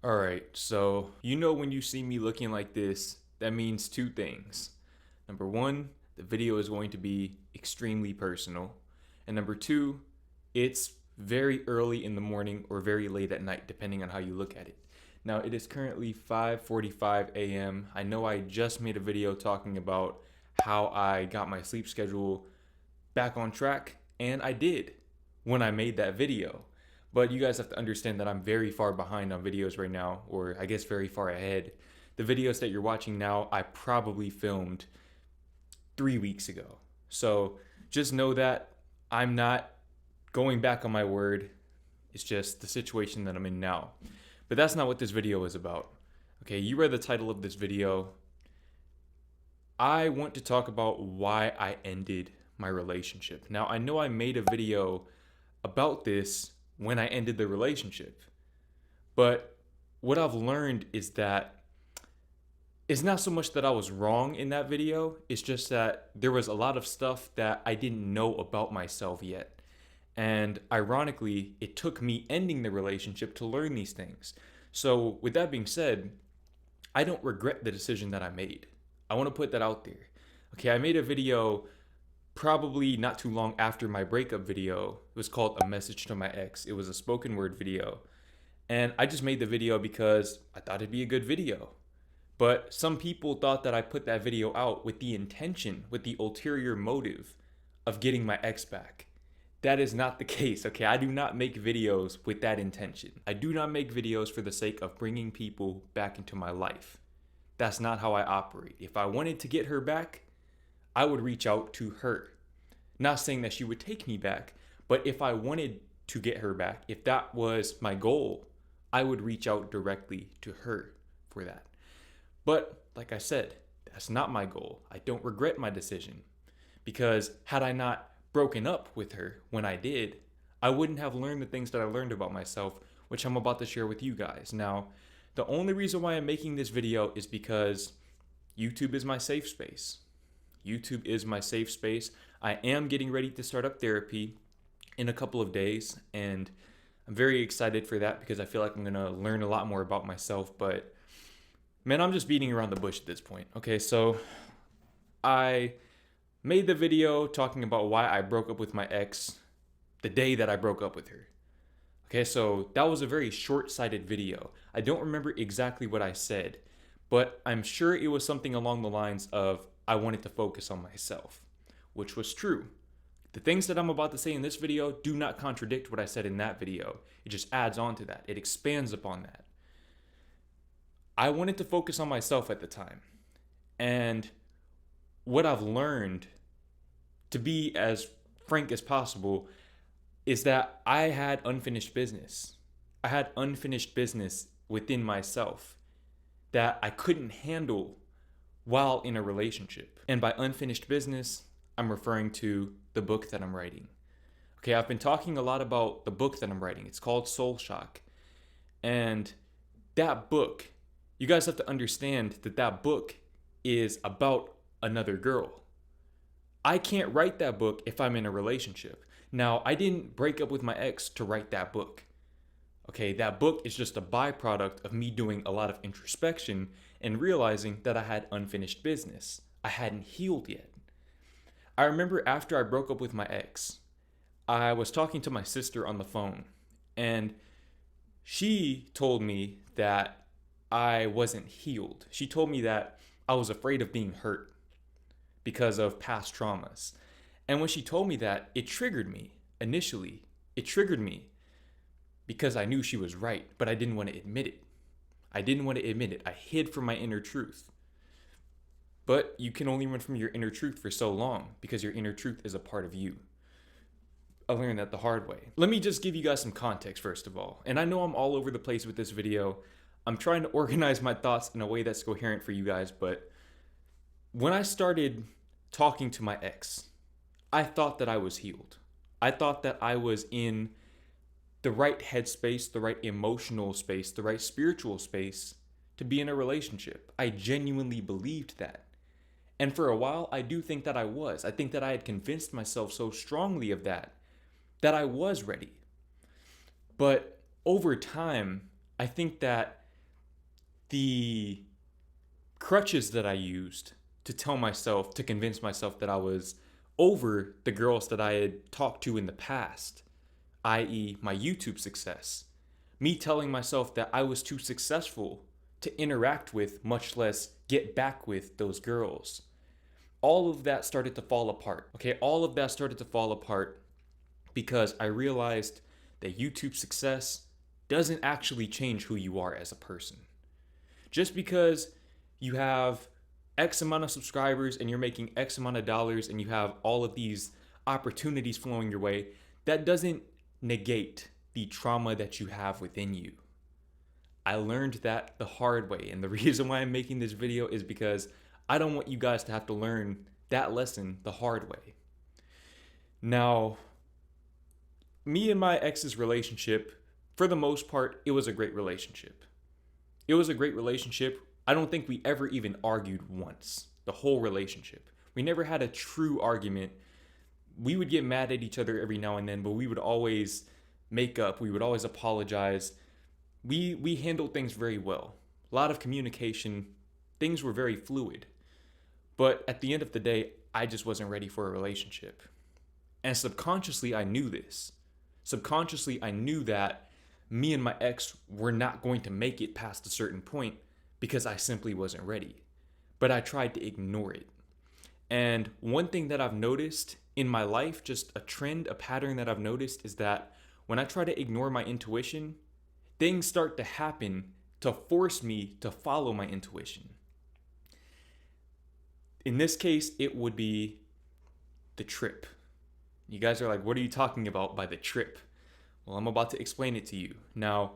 All right, so when you see me looking like this, that means two things. Number one, the video is going to be extremely personal. And number two, it's very early in the morning or very late at night, depending on how you look at it. Now, it is currently 5:45 a.m. I know I just made a video talking about how I got my sleep schedule back on track, and I did when I made that video. But you guys have to understand that I'm very far behind on videos right now, or I guess very far ahead. The videos that you're watching now, I probably filmed 3 weeks ago. So just know that I'm not going back on my word. It's just the situation that I'm in now. But that's not what this video is about. Okay, you read the title of this video. I want to talk about why I ended my relationship. Now, I know I made a video about this when I ended the relationship, but what I've learned is that it's not so much that I was wrong in that video, it's just that there was a lot of stuff that I didn't know about myself yet. And ironically, it took me ending the relationship to learn these things. So, with that being said, I don't regret the decision that I made. I want to put that out there. Okay, I made a video probably not too long after my breakup video. It was called A Message to My Ex. It was a spoken word video. And I just made the video because I thought it'd be a good video. But some people thought that I put that video out with the intention, with the ulterior motive of getting my ex back. That is not the case, okay? I do not make videos with that intention. I do not make videos for the sake of bringing people back into my life. That's not how I operate. If I wanted to get her back, I would reach out to her. Not saying that she would take me back, but if I wanted to get her back, if that was my goal, I would reach out directly to her for that. But like I said, that's not my goal. I don't regret my decision because had I not broken up with her when I did, I wouldn't have learned the things that I learned about myself, which I'm about to share with you guys. Now, the only reason why I'm making this video is because YouTube is my safe space. YouTube is my safe space. I am getting ready to start up therapy in a couple of days, and I'm very excited for that because I feel like I'm going to learn a lot more about myself. But man, I'm just beating around the bush at this point. Okay, so I made the video talking about why I broke up with my ex the day that I broke up with her. Okay, so that was a very short-sighted video. I don't remember exactly what I said, but I'm sure it was something along the lines of I wanted to focus on myself, which was true. The things that I'm about to say in this video do not contradict what I said in that video. It just adds on to that. It expands upon that. I wanted to focus on myself at the time. And what I've learned, to be as frank as possible, is that I had unfinished business. I had unfinished business within myself that I couldn't handle while in a relationship. And by unfinished business, I'm referring to the book that I'm writing. Okay, I've been talking a lot about the book that I'm writing. It's called Soul Shock. And that book, you guys have to understand that that book is about another girl. I can't write that book if I'm in a relationship. Now, I didn't break up with my ex to write that book. Okay, that book is just a byproduct of me doing a lot of introspection and realizing that I had unfinished business. I hadn't healed yet. I remember after I broke up with my ex, I was talking to my sister on the phone, and she told me that I wasn't healed. She told me that I was afraid of being hurt because of past traumas. And when she told me that, it triggered me initially. It triggered me because I knew she was right, but I didn't want to admit it. I didn't want to admit it. I hid from my inner truth. But you can only run from your inner truth for so long because your inner truth is a part of you. I learned that the hard way. Let me just give you guys some context first of all. And I know I'm all over the place with this video. I'm trying to organize my thoughts in a way that's coherent for you guys, but when I started talking to my ex, I thought that I was healed. I thought that I was in the right headspace, the right emotional space, the right spiritual space to be in a relationship. I genuinely believed that. And for a while, I do think that I was. I think that I had convinced myself so strongly of that I was ready. But over time, I think that the crutches that I used to convince myself that I was over the girls that I had talked to in the past, i.e., my YouTube success. Me telling myself that I was too successful to interact with, much less get back with those girls. All of that started to fall apart. Okay, all of that started to fall apart because I realized that YouTube success doesn't actually change who you are as a person. Just because you have X amount of subscribers and you're making X amount of dollars and you have all of these opportunities flowing your way, that doesn't negate the trauma that you have within you. I learned that the hard way, and the reason why I'm making this video is because I don't want you guys to have to learn that lesson the hard way. Now, me and my ex's relationship, for the most part, it was a great relationship. It was a great relationship. I don't think we ever even argued once, the whole relationship. We never had a true argument. We would get mad at each other every now and then, but we would always make up. We would always apologize. We handled things very well. A lot of communication. Things were very fluid. But at the end of the day, I just wasn't ready for a relationship. And subconsciously, I knew this. Subconsciously, I knew that me and my ex were not going to make it past a certain point because I simply wasn't ready. But I tried to ignore it. And one thing that I've noticed in my life, just a trend, a pattern that I've noticed, is that when I try to ignore my intuition, things start to happen to force me to follow my intuition. In this case, it would be the trip. You guys are like, what are you talking about by the trip? Well, I'm about to explain it to you. Now,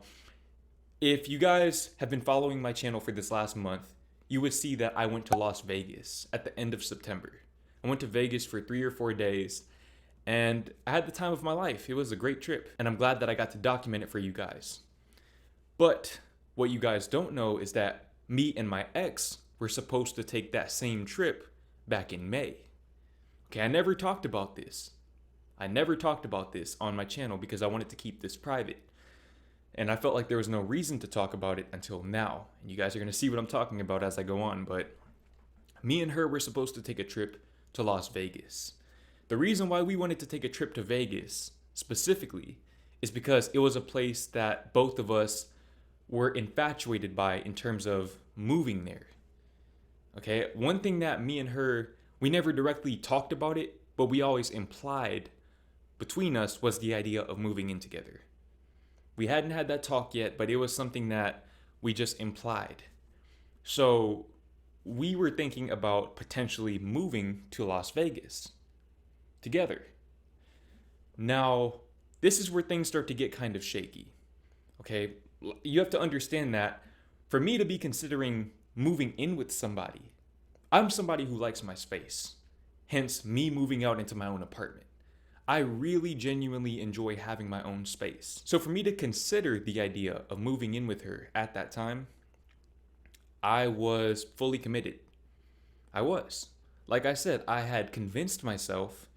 if you guys have been following my channel for this last month, you would see that I went to Las Vegas at the end of September. I went to Vegas for 3 or 4 days, and I had the time of my life. It was a great trip, and I'm glad that I got to document it for you guys. But what you guys don't know is that me and my ex were supposed to take that same trip back in May. Okay, I never talked about this. I never talked about this on my channel because I wanted to keep this private. And I felt like there was no reason to talk about it until now. And you guys are going to see what I'm talking about as I go on. But me and her were supposed to take a trip to Las Vegas. The reason why we wanted to take a trip to Vegas specifically is because it was a place that both of us were infatuated by in terms of moving there. Okay, one thing that me and her, we never directly talked about it, but we always implied between us was the idea of moving in together. We hadn't had that talk yet, but it was something that we just implied. So we were thinking about potentially moving to Las Vegas together. Now, this is where things start to get kind of shaky. Okay, you have to understand that for me to be considering moving in with somebody, I'm somebody who likes my space. Hence, me moving out into my own apartment. I really genuinely enjoy having my own space. So for me to consider the idea of moving in with her at that time, I was fully committed. I was. Like I said, I had convinced myself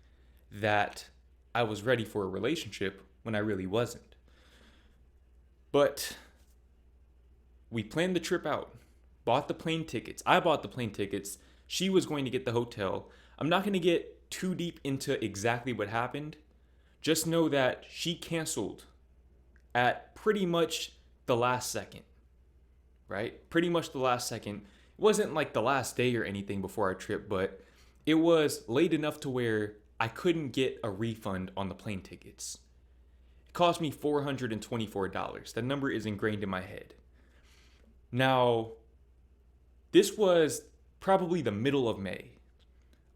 that I was ready for a relationship when I really wasn't. But we planned the trip out, bought the plane tickets. I bought the plane tickets. She was going to get the hotel. I'm not going to get too deep into exactly what happened. Just know that she canceled at pretty much the last second, right? Pretty much the last second. It wasn't like the last day or anything before our trip, but it was late enough to where I couldn't get a refund on the plane tickets. It cost me $424. That number is ingrained in my head. Now, this was probably the middle of May.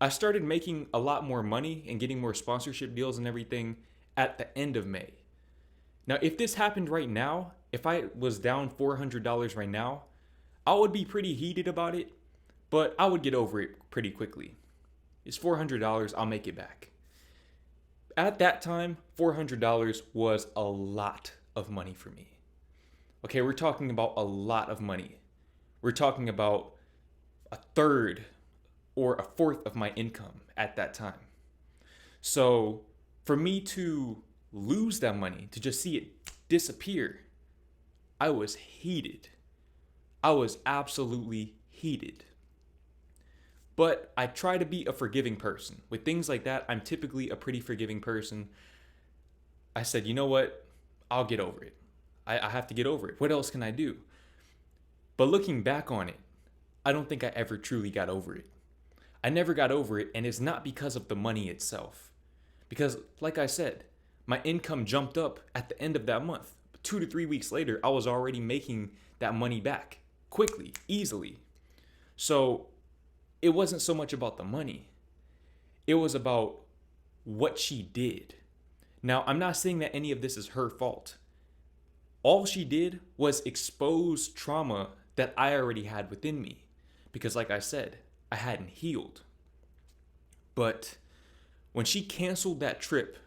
I started making a lot more money and getting more sponsorship deals and everything at the end of May. Now, if this happened right now, if I was down $400 right now, I would be pretty heated about it, but I would get over it pretty quickly. It's $400, I'll make it back. At that time, $400 was a lot of money for me. Okay, we're talking about a lot of money. We're talking about a third or a fourth of my income at that time. So for me to lose that money, to just see it disappear, I was heated. I was absolutely heated. But I try to be a forgiving person. With things like that, I'm typically a pretty forgiving person. I said, you know what? I'll get over it. I have to get over it. What else can I do? But looking back on it, I don't think I ever truly got over it. I never got over it, and it's not because of the money itself. Because, like I said, my income jumped up at the end of that month. 2 to 3 weeks later, I was already making that money back quickly, easily. So it wasn't so much about the money, it was about what she did. Now, I'm not saying that any of this is her fault. All she did was expose trauma that I already had within me. Because, like I said, I hadn't healed. But when she canceled that trip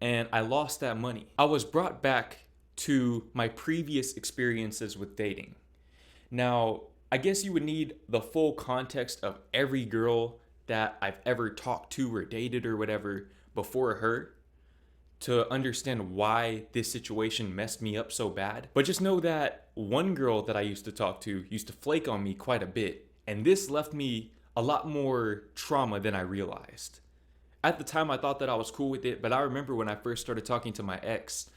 and I lost that money, I was brought back to my previous experiences with dating. Now, I guess you would need the full context of every girl that I've ever talked to or dated or whatever before her to understand why this situation messed me up so bad. But just know that one girl that I used to talk to used to flake on me quite a bit, and this left me a lot more trauma than I realized. At the time, I thought that I was cool with it, but I remember when I first started talking to my ex,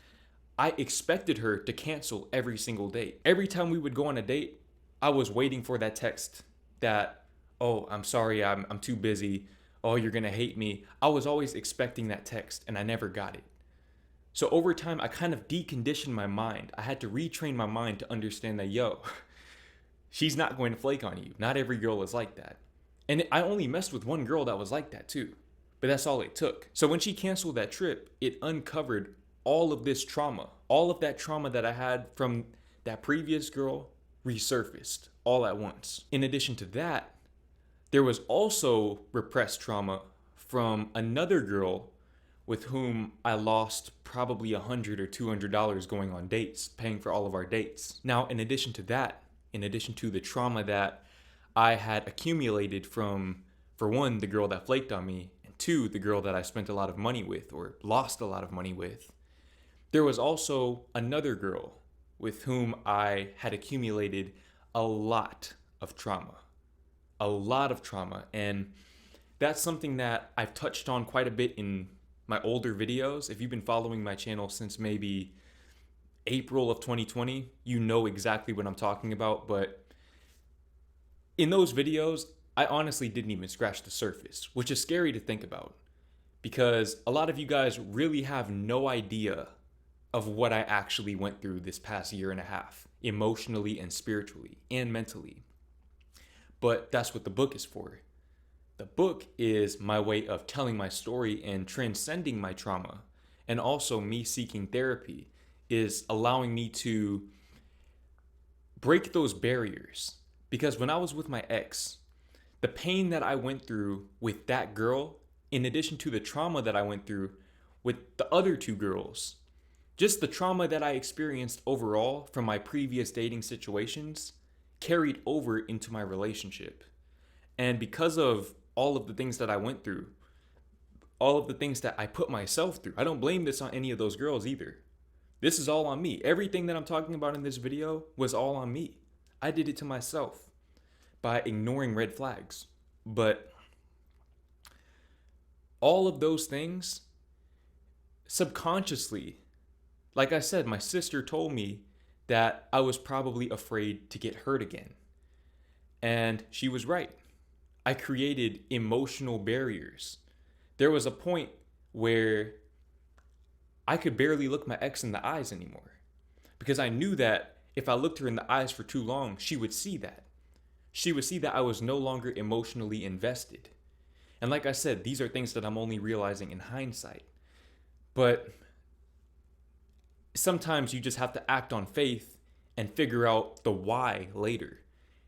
I expected her to cancel every single date. Every time we would go on a date, I was waiting for that text that, oh, I'm sorry, I'm too busy. Oh, you're gonna hate me. I was always expecting that text, and I never got it. So over time, I kind of deconditioned my mind. I had to retrain my mind to understand that, yo, she's not going to flake on you. Not every girl is like that. And I only messed with one girl that was like that too. But that's all it took. So when she canceled that trip, it uncovered all of this trauma. All of that trauma that I had from that previous girl resurfaced all at once. In addition to that, there was also repressed trauma from another girl with whom I lost probably $100 or $200 going on dates, paying for all of our dates. Now, in addition to that, in addition to the trauma that I had accumulated from, for one, the girl that flaked on me, and two, the girl that I spent a lot of money with or lost a lot of money with, there was also another girl with whom I had accumulated a lot of trauma. A lot of trauma. And that's something that I've touched on quite a bit in my older videos. If you've been following my channel since maybe April of 2020, you know exactly what I'm talking about. But in those videos, I honestly didn't even scratch the surface, which is scary to think about because a lot of you guys really have no idea of what I actually went through this past year and a half, emotionally and spiritually and mentally. But that's what the book is for. The book is my way of telling my story and transcending my trauma. And also me seeking therapy is allowing me to break those barriers. Because when I was with my ex, the pain that I went through with that girl, in addition to the trauma that I went through with the other two girls, just the trauma that I experienced overall from my previous dating situations carried over into my relationship. And because of all of the things that I went through, all of the things that I put myself through, I don't blame this on any of those girls either. This is all on me. Everything that I'm talking about in this video was all on me. I did it to myself by ignoring red flags. But all of those things, subconsciously, like I said, my sister told me that I was probably afraid to get hurt again. And she was right. I created emotional barriers. There was a point where I could barely look my ex in the eyes anymore because I knew that if I looked her in the eyes for too long, she would see that. She would see that I was no longer emotionally invested. And like I said, these are things that I'm only realizing in hindsight. But sometimes you just have to act on faith and figure out the why later.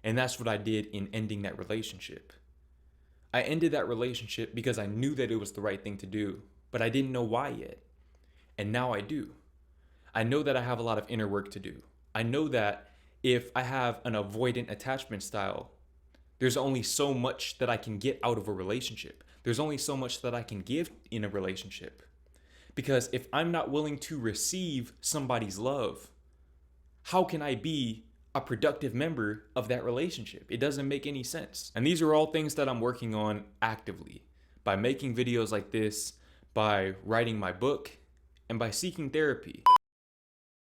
And that's what I did in ending that relationship. I ended that relationship because I knew that it was the right thing to do, but I didn't know why yet. And now I do. I know that I have a lot of inner work to do. I know that if I have an avoidant attachment style, there's only so much that I can get out of a relationship. There's only so much that I can give in a relationship. Because if I'm not willing to receive somebody's love, how can I be a productive member of that relationship. It doesn't make any sense. And these are all things that I'm working on actively by making videos like this, by writing my book, and by seeking therapy.